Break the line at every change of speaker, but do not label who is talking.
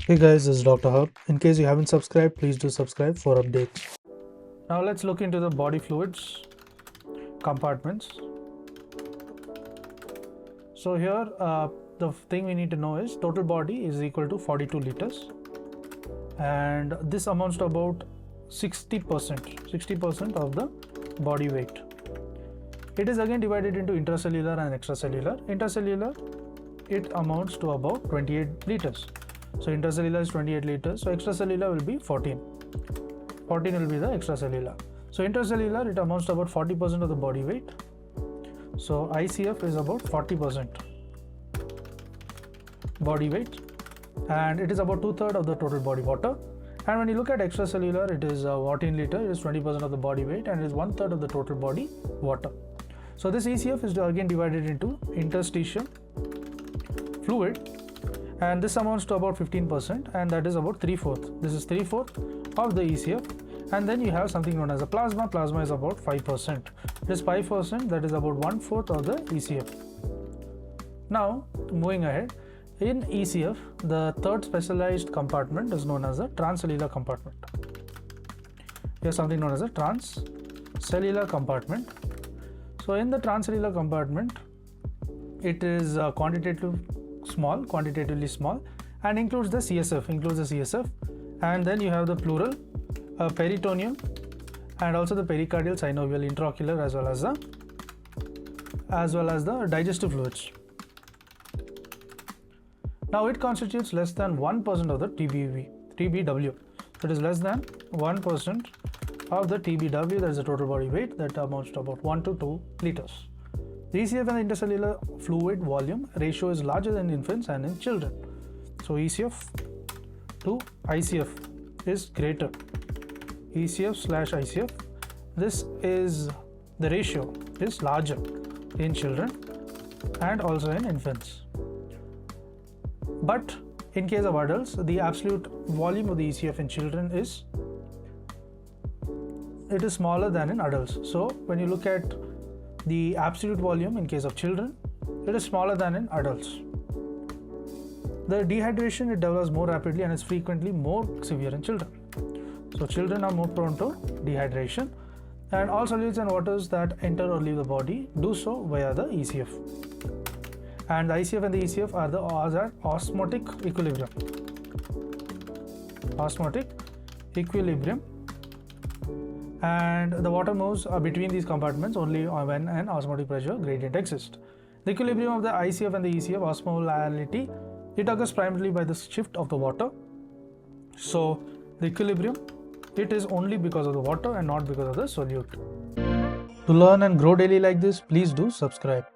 Hey guys, this is Dr. Herb. In case you haven't subscribed, please do subscribe for updates. Now let's look into the body fluids compartments. So here the thing we need to know is total body is equal to 42 liters, and this amounts to about 60% of the body weight. It is again divided into intracellular and extracellular. Intracellular, it amounts to about 28 liters. So intracellular is 28 liters, so extracellular will be 14. 14 will be the extracellular. So intracellular, it amounts to about 40% of the body weight. So ICF is about 40% body weight, and it is about 2/3 of the total body water. And when you look at extracellular, it is 14 liter, it is 20% of the body weight, and it is 1/3 of the total body water. So this ECF is again divided into interstitial fluid, and this amounts to about 15%, and that is about 3/4. This is 3/4 of the ECF. And then you have something known as a plasma. Plasma is about 5%. This 5%, that is about 1/4 of the ECF. Now moving ahead, in ECF, the third specialized compartment is known as a transcellular compartment. Here something known as a transcellular compartment. So in the transcellular compartment, it is quantitatively small, and includes the CSF, and then you have the pleural, peritoneum, and also the pericardial, synovial, intraocular, as well as the digestive fluids. Now it constitutes less than 1% of the TBW. So it is less than 1% of the TBW, that is the total body weight, that amounts to about 1 to 2 liters. The ECF and the intercellular fluid volume ratio is larger than infants and in children. So ECF to ICF is greater. ECF/ICF, this is the ratio is larger in children and also in infants. But in case of adults, the absolute volume of the ECF in children is smaller than in adults. So when you look at the absolute volume in case of children, it is smaller than in adults. The dehydration, it develops more rapidly and is frequently more severe in children. So children are more prone to dehydration, and all solids and waters that enter or leave the body do so via the ECF. And the ICF and the ECF are at osmotic equilibrium. And the water moves between these compartments only when an osmotic pressure gradient exists. The equilibrium of the ICF and the ECF osmolality, it occurs primarily by the shift of the water. So the equilibrium, it is only because of the water and not because of the solute. To learn and grow daily like this, please do subscribe.